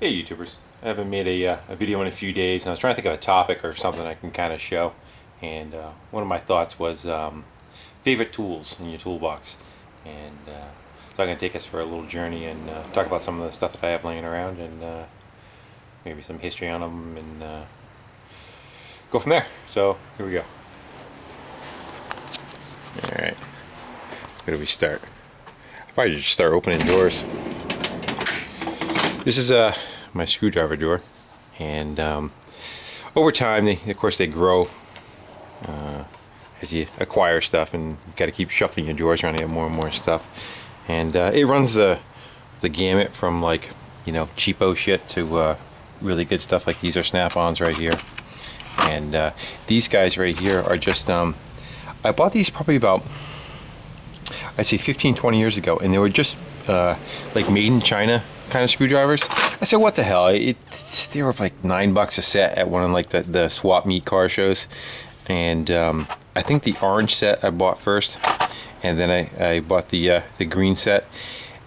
Hey YouTubers, I haven't made a video in a few days and I was trying to think of a topic or something I can kind of show, and one of my thoughts was favorite tools in your toolbox, and so I'm going to take us for a little journey and talk about some of the stuff that I have laying around, and maybe some history on them, and go from there. So here we go. Alright, where do we start? I'll probably just start opening drawers. This is my screwdriver drawer, and over time, of course, they grow as you acquire stuff, and you got to keep shuffling your drawers around to get more and more stuff. And it runs the gamut from, like, cheapo shit to really good stuff. Like these are snap-ons right here, and these guys right here are just I bought these probably about, I'd say 15-20 years ago, and they were just like made in China kind of screwdrivers. I said, what the hell? They were like $9 a set at one of like the swap meet car shows, and I think the orange set I bought first, and then I bought the green set,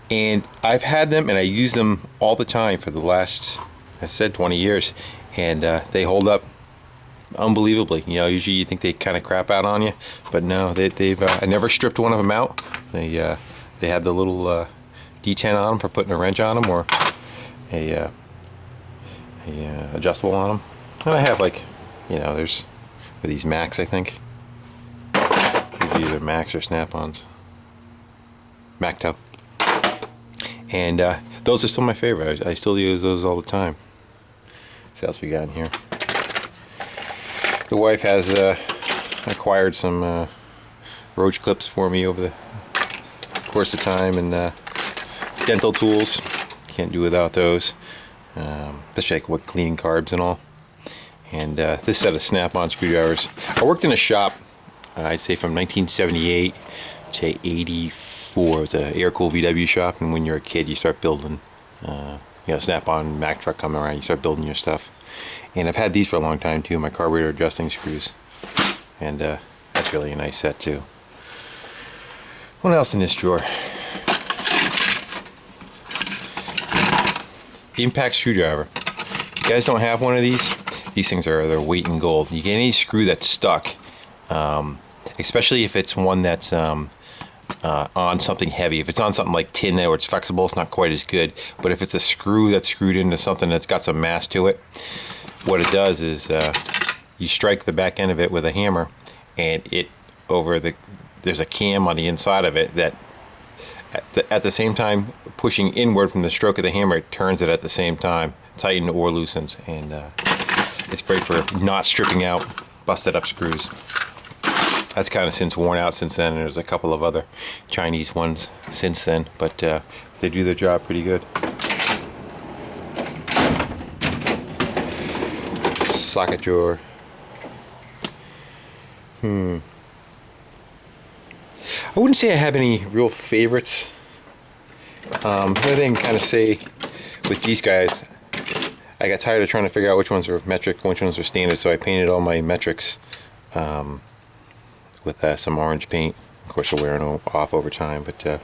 and I've had them and I use them all the time for the last, I said, 20 years, and they hold up unbelievably. Usually you think they kind of crap out on you, but no, they've I never stripped one of them out. They had the little D10 on them for putting a wrench on them, or a adjustable on them. And I have, like, there's for these Max, I think. These are either Max or Snap-ons. Macto. And those are still my favorite. I still use those all the time. What else we got in here? The wife has acquired some roach clips for me over the course of time, and dental tools. Can't do without those, especially like with cleaning carbs and all. And this set of Snap-on screwdrivers. I worked in a shop, I'd say from 1978 to 84. It was an air-cooled VW shop, and when you're a kid, you start building, Snap-on Mack truck coming around, you start building your stuff. And I've had these for a long time too, my carburetor adjusting screws, and that's really a nice set too. What else in this drawer? Impact screwdriver. If you guys don't have one of these things are their weight in gold. You get any screw that's stuck, especially if it's one that's on something heavy. If it's on something like tin where it's flexible, it's not quite as good. But if it's a screw that's screwed into something that's got some mass to it, what it does is you strike the back end of it with a hammer, and there's a cam on the inside of it that at the same time pushing inward from the stroke of the hammer, it turns it at the same time, tightens or loosens, and it's great for not stripping out busted up screws. That's kind of since worn out since then, and there's a couple of other Chinese ones since then, but they do their job pretty good. Socket drawer. I wouldn't say I have any real favorites. Another thing I can kind of say with these guys, I got tired of trying to figure out which ones were metric, which ones were standard, so I painted all my metrics with some orange paint. Of course, they're wearing off over time, but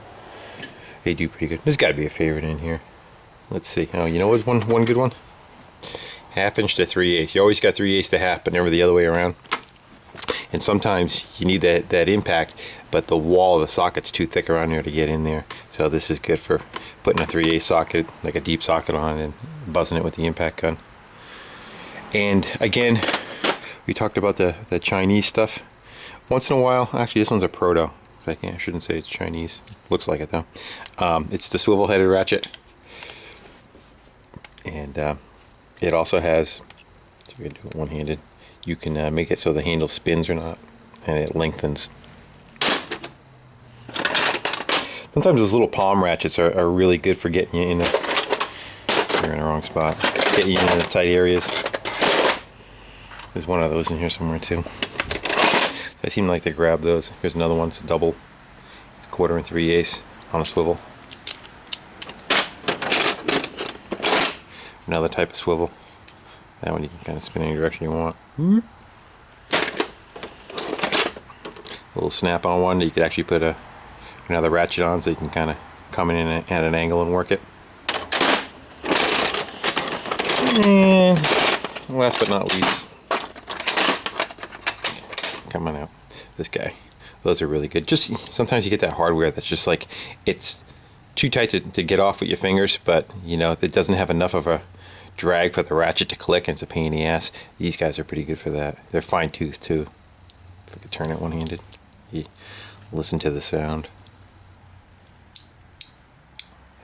they do pretty good. There's got to be a favorite in here. Let's see. Oh, what's one good one? 1/2 inch to 3/8. You always got 3/8 to half, but never the other way around. And sometimes you need that impact, but the wall of the socket's too thick around here to get in there. So this is good for putting a 3/8 socket, like a deep socket, on and buzzing it with the impact gun. And again, we talked about the Chinese stuff. Once in a while, actually this one's a proto, so I shouldn't say it's Chinese. Looks like it though. It's the swivel-headed ratchet, and it also has, if we can do it one-handed, you can make it so the handle spins or not, and it lengthens. Sometimes those little palm ratchets are really good for getting you in you're in the wrong spot, getting you in the tight areas. There's one of those in here somewhere too. I seem to like to grab those. Here's another one. It's a double. It's 1/4 and 3/8 on a swivel. Another type of swivel. That one you can kind of spin any direction you want. A little snap-on one that you could actually put another ratchet on, so you can kind of come in at an angle and work it. And last but not least, come on out, this guy. Those are really good. Just sometimes you get that hardware that's just like, it's too tight to get off with your fingers, but you know, it doesn't have enough of a drag for the ratchet to click, and it's a pain in the ass. These guys are pretty good for that. They're fine tooth too. If I could turn it one-handed, you listen to the sound.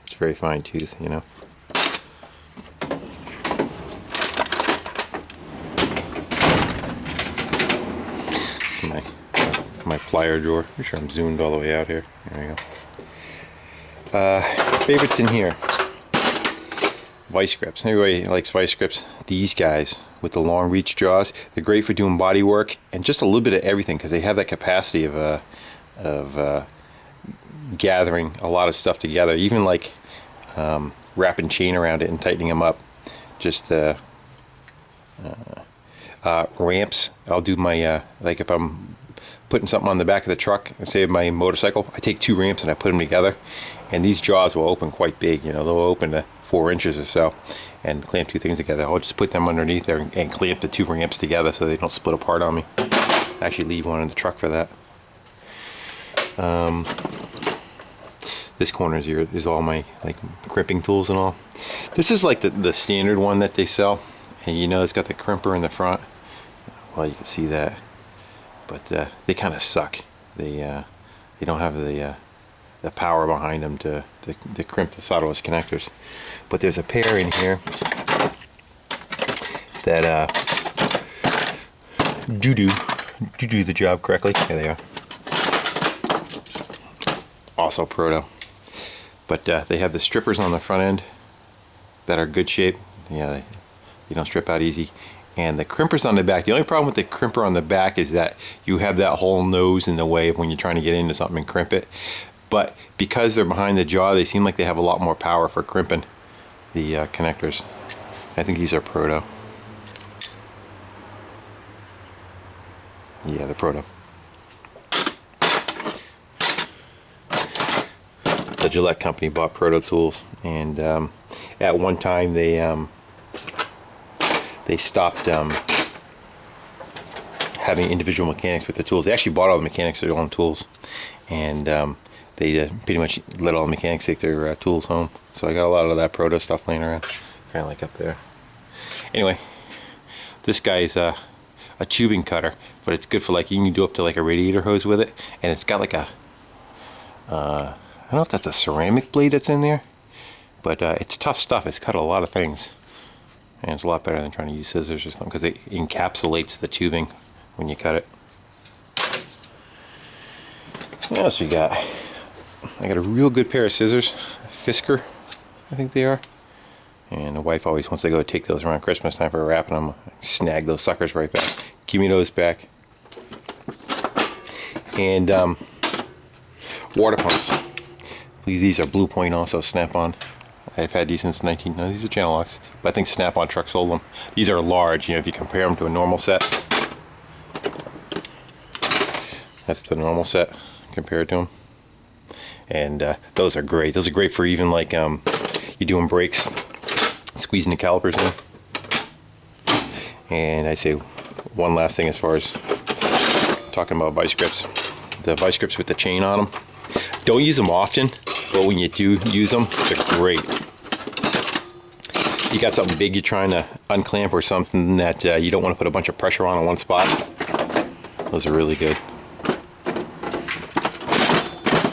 It's very fine tooth, you know. My plier drawer. Make sure I'm zoomed all the way out here. There we go. Favorites in here. Vice grips. Everybody likes vice grips. These guys with the long reach jaws, they're great for doing body work and just a little bit of everything because they have that capacity of gathering a lot of stuff together. Even like wrapping chain around it and tightening them up. Just ramps. I'll do my like if I'm putting something on the back of the truck, say my motorcycle, I take 2 ramps and I put them together, and these jaws will open quite big. You know, they'll open to 4 inches or so, and clamp 2 things together. I'll just put them underneath there and clamp the 2 ramps together so they don't split apart on me. I actually leave one in the truck for that. This corner is all my like crimping tools and all. This is like the standard one that they sell, and you know it's got the crimper in the front. Well, you can see that. But they kind of suck. They don't have the power behind them to crimp the solderless connectors. But there's a pair in here that do the job correctly. There they are. Also Proto. But they have the strippers on the front end that are good shape. Yeah, you don't strip out easy. And the crimpers on the back, the only problem with the crimper on the back is that you have that whole nose in the way of when you're trying to get into something and crimp it. But because they're behind the jaw, they seem like they have a lot more power for crimping the connectors. I think these are Proto. Yeah, the Proto. The Gillette company bought Proto tools, and at one time they stopped having individual mechanics with the tools. They actually bought all the mechanics their own tools, and they pretty much let all the mechanics take their tools home. So I got a lot of that Proto stuff laying around, kind of like up there. Anyway, this guy is a tubing cutter, but it's good for like, you can do up to like a radiator hose with it, and it's got like a I don't know if that's a ceramic blade that's in there, but it's tough stuff. It's cut a lot of things. And it's a lot better than trying to use scissors or something, because it encapsulates the tubing when you cut it. What else we got? I got a real good pair of scissors, Fisker, I think they are. And the wife always wants to go take those around Christmas time for wrapping them. Snag those suckers right back. Give me those back. And water pumps. These are Blue Point, also Snap-on. I've had these since no, these are channel locks, but I think Snap-on truck sold them. These are large, you know, if you compare them to a normal set. That's the normal set compared to them. And those are great. Those are great for even like you're doing brakes, squeezing the calipers in. And I'd say one last thing as far as talking about vice grips. The vice grips with the chain on them. Don't use them often, but when you do use them, they're great. You got something big you're trying to unclamp, or something that you don't want to put a bunch of pressure on in one spot. Those are really good.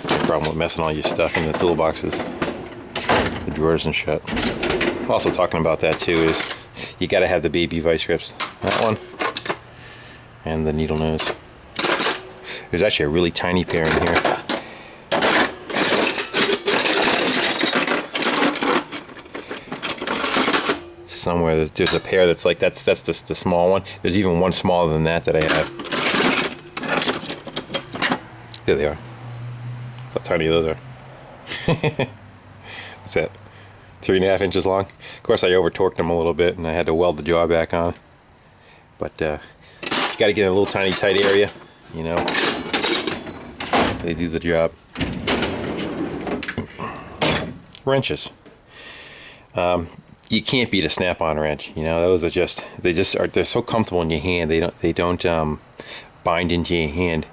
No problem with messing all your stuff in the toolboxes, the drawers and shit. Also talking about that too is you got to have the baby vice grips. That one and the needle nose. There's actually a really tiny pair in here. Somewhere there's a pair that's like that's just the small one. There's even one smaller than that I have. There they are. How tiny those are. What's that? 3.5 inches long. Of course, I over torqued them a little bit, and I had to weld the jaw back on. But you got to get in a little tiny tight area, you know. They do the job. you can't beat a snap-on wrench. You know, those are just they're so comfortable in your hand. They don't bind into your hand.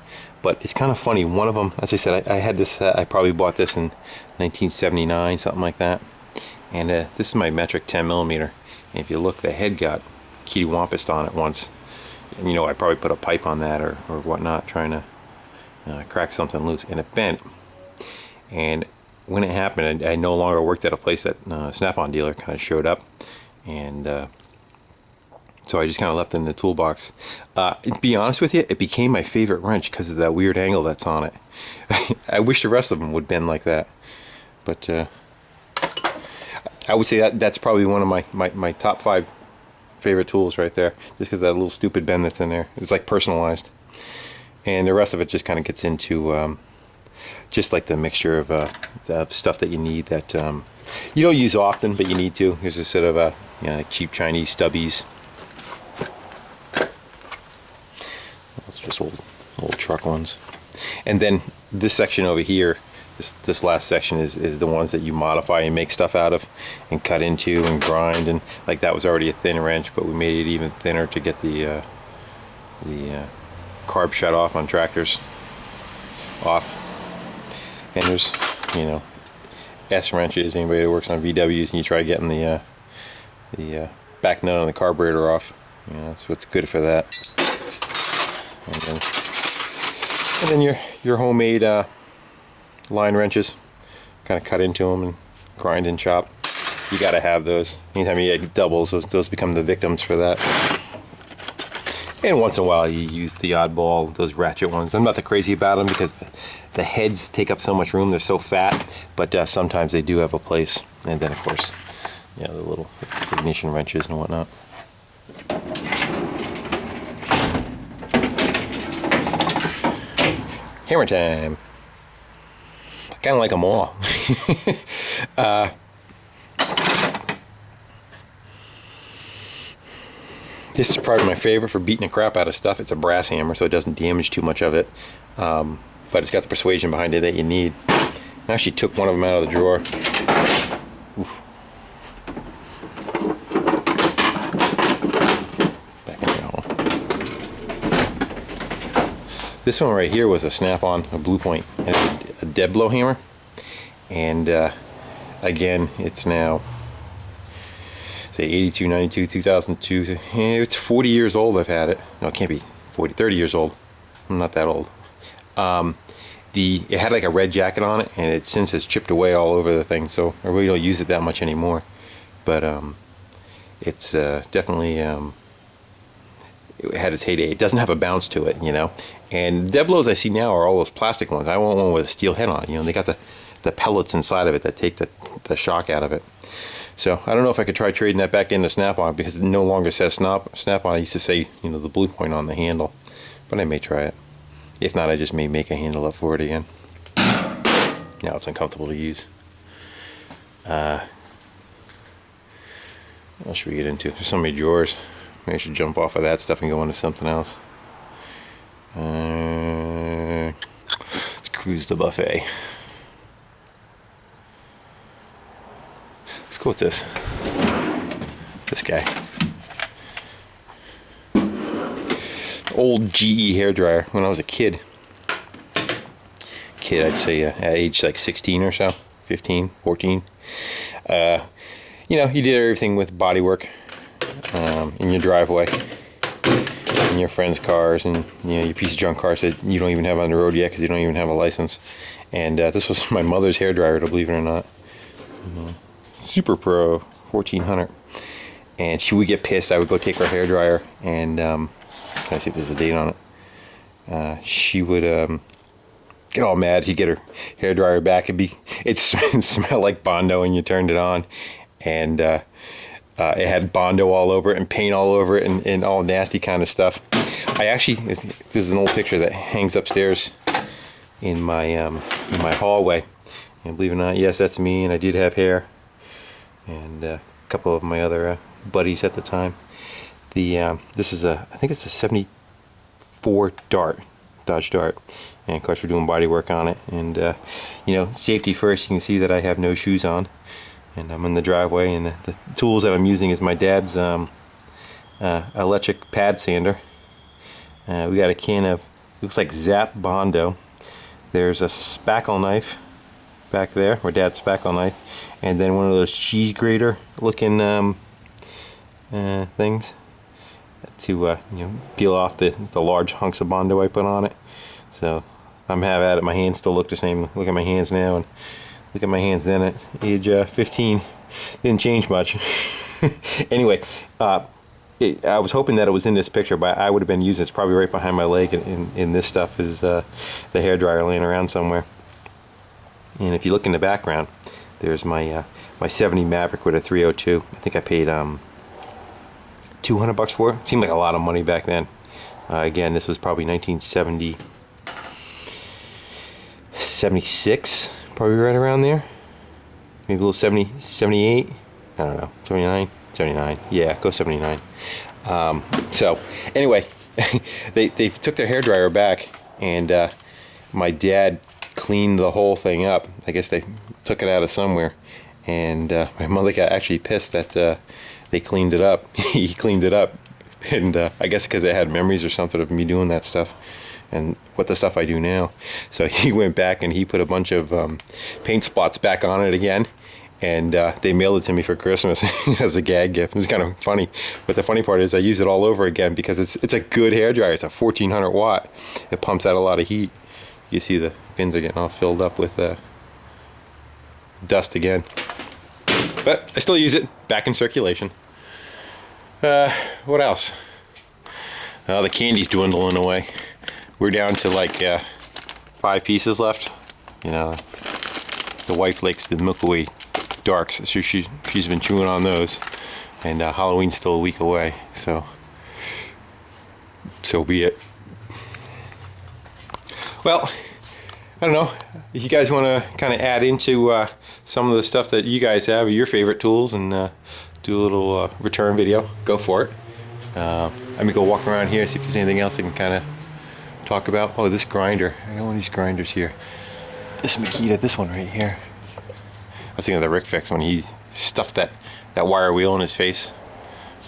But it's kind of funny. One of them, as I said, I had this. I probably bought this in 1979, something like that. And this is my metric 10mm. And if you look, the head got kittywampused on it once. And, you know, I probably put a pipe on that or whatnot, trying to crack something loose, and it bent. And when it happened, I no longer worked at a place that Snap-on dealer kind of showed up, and so I just kind of left it in the toolbox. To be honest with you, it became my favorite wrench because of that weird angle that's on it. I wish the rest of them would bend like that, but I would say that's probably one of my top 5 favorite tools right there, just because that little stupid bend that's in there. It's like personalized, and the rest of it just kind of gets into just like the mixture of the stuff that you need that you don't use often, but you need to. Here's a set of you know, like cheap Chinese stubbies. It's just old truck ones. And then this section over here, this last section is the ones that you modify and make stuff out of and cut into and grind. And like that was already a thin wrench, but we made it even thinner to get the carb shut off on tractors off. And there's, you know, S wrenches. Anybody that works on VWs and you try getting the back nut on the carburetor off, you know, that's what's good for that. And then your homemade line wrenches, kind of cut into them and grind and chop. You got to have those. Anytime you get doubles, those become the victims for that. And once in a while you use the oddball, those ratchet ones. I'm not that crazy about them because the heads take up so much room. They're so fat, but sometimes they do have a place. And then of course, you know, the little ignition wrenches and whatnot. Hammer time. I kind of like them all. This is probably my favorite for beating the crap out of stuff. It's a brass hammer, so it doesn't damage too much of it. But it's got the persuasion behind it that you need. I actually took one of them out of the drawer. Oof. Back in there. This one right here was a Snap-on, a Blue Point, and a dead blow hammer. And again, it's now say 82, 92, 2002. It's 40 years old I've had it. No, it can't be 40, 30 years old. I'm not that old. It had like a red jacket on it, and it since has chipped away all over the thing, so I really don't use it that much anymore. But it's definitely it had its heyday. It doesn't have a bounce to it, you know. And dead blows I see now are all those plastic ones. I want one with a steel head on it. You know, they got the pellets inside of it that take the shock out of it. So I don't know if I could try trading that back into Snap-on, because it no longer says Snap-on. I used to say, you know, the Blue Point on the handle, but I may try it. If not, I just may make a handle up for it again. Now it's uncomfortable to use. What else should we get into? There's so many drawers. Maybe I should jump off of that stuff and go into something else. Let's cruise the buffet. Let's go with this guy. Old GE hairdryer when I was a kid. I'd say at age like 16 or so, 15, 14. You know, you did everything with bodywork in your driveway, in your friends' cars, and you know, your piece of junk cars that you don't even have on the road yet because you don't even have a license. And this was my mother's hairdryer, to believe it or not. Super Pro 1400. And she would get pissed. I would go take her hairdryer, and can I see if there's a date on it? She would get all mad. She'd get her hairdryer back. It smelled like Bondo when you turned it on, and it had Bondo all over it and paint all over it and all nasty kind of stuff. This is an old picture that hangs upstairs in my hallway. And believe it or not, yes, that's me, and I did have hair. And a couple of my other buddies at the time. This is I think it's a 74 Dart, Dodge Dart, and of course we're doing body work on it. And you know, safety first. You can see that I have no shoes on, and I'm in the driveway, and the tools that I'm using is my dad's electric pad sander. We got a can of, looks like Zap Bondo. There's a spackle knife back there, or Dad's spackle knife, and then one of those cheese grater looking things to peel off the large hunks of Bondo I put on it. So I'm have at it. My hands still look the same. Look at my hands now, and look at my hands then at age 15. Didn't change much. Anyway, I was hoping that it was in this picture, but I would have been using it's probably right behind my leg, and this stuff is the hairdryer laying around somewhere. And if you look in the background, there's my my 70 Maverick with a 302. I think I paid $200 for it. Seemed like a lot of money back then. Again, this was probably 76, probably right around there. Maybe a little 70, 78. I don't know, 79, 79. Yeah, go 79. So anyway, they took their hairdryer back, and my dad cleaned the whole thing up. I guess they took it out of somewhere, and my mother got actually pissed that they cleaned it up. He cleaned it up, and I guess because they had memories or something of me doing that stuff and what the stuff I do now. So he went back and he put a bunch of paint spots back on it again, and they mailed it to me for Christmas as a gag gift. It was kind of funny, but the funny part is I use it all over again because it's a good hairdryer. It's a 1400 watt. It pumps out a lot of heat. You see the fins are getting all filled up with dust again, but I still use it, back in circulation. What else? The candy's dwindling away. We're down to like 5 pieces left. You know, the wife likes the Milky Way darks, so she's been chewing on those, and Halloween's still a week away, so be it. Well, I don't know if you guys want to kind of add into some of the stuff that you guys have, your favorite tools, and do a little return video. Go for it. Let me go walk around here, see if there's anything else I can kind of talk about. Oh, this grinder. I got one of these grinders here. This Makita, this one right here. I was thinking of the Rick Fix when he stuffed that wire wheel in his face.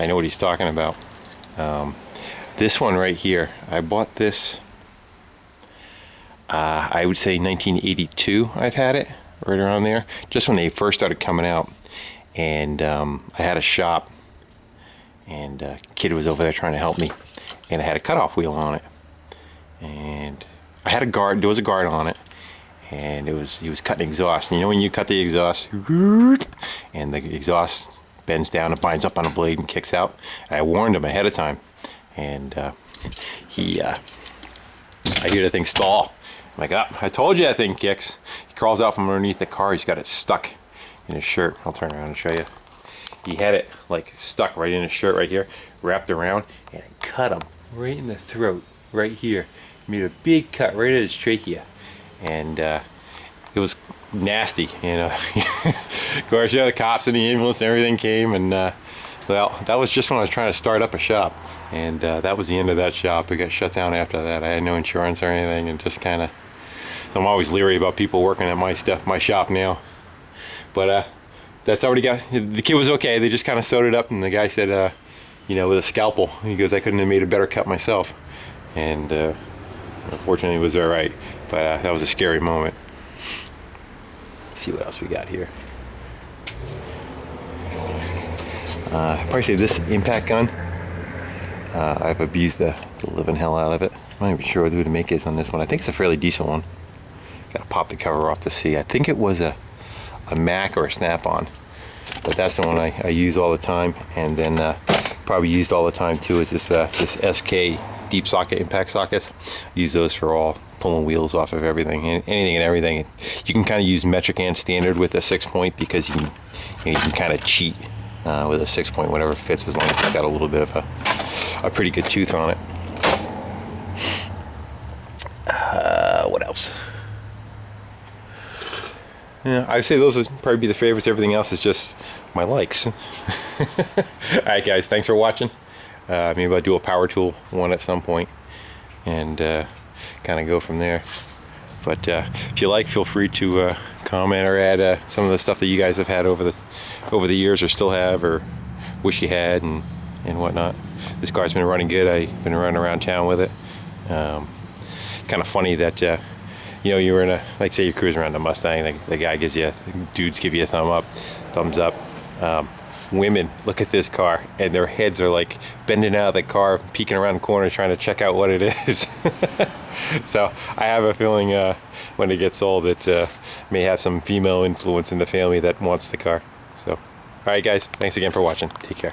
I know what he's talking about. This one right here, I bought this, I would say 1982 I've had it, right around there, just when they first started coming out. And I had a shop, and a kid was over there trying to help me, and I had a cutoff wheel on it, and I had a guard. There was a guard on it, and he was cutting exhaust. And you know when you cut the exhaust, and the exhaust bends down and binds up on a blade and kicks out. And I warned him ahead of time, and I hear the thing stall. I'm like, I told you that thing kicks. He crawls out from underneath the car. He's got it stuck in his shirt. I'll turn around and show you. He had it like stuck right in his shirt right here, wrapped around, and it cut him right in the throat right here. Made a big cut right at his trachea, and it was nasty. Of course, the cops and the ambulance and everything came, and well, that was just when I was trying to start up a shop, and that was the end of that shop. It got shut down after that. I had no insurance or anything, and just kind of, I'm always leery about people working at my shop now. But that's already got, the kid was okay. They just kind of sewed it up, and the guy said, with a scalpel, he goes, I couldn't have made a better cut myself. And unfortunately it was all right, but that was a scary moment. Let's see what else we got here. I'd probably say this impact gun. I've abused the living hell out of it. I'm not even sure who the make is on this one. I think it's a fairly decent one. Gotta pop the cover off to see. I think it was a Mac or a Snap-on, but that's the one I use all the time. And then probably used all the time too is this SK deep socket impact sockets. I use those for all pulling wheels off of everything, anything and everything. You can kind of use metric and standard with a 6-point because you can kind of cheat with a 6-point, whatever fits, as long as it's got a little bit of a pretty good tooth on it. What else? Yeah, I'd say those would probably be the favorites. Everything else is just my likes. Alright guys, thanks for watching. Maybe I'll do a power tool one at some point, and kind of go from there. But if you like, feel free to comment or add some of the stuff that you guys have had over over the years, or still have, or wish you had, and whatnot. This car's been running good. I've been running around town with it. It's kind of funny that you know, you were in a, like, say you're cruising around a Mustang, the guy gives you dudes give you a thumbs up. Women look at this car and their heads are like bending out of the car, peeking around the corner trying to check out what it is. So I have a feeling when it gets sold, it may have some female influence in the family that wants the car. So, all right guys, thanks again for watching. Take care.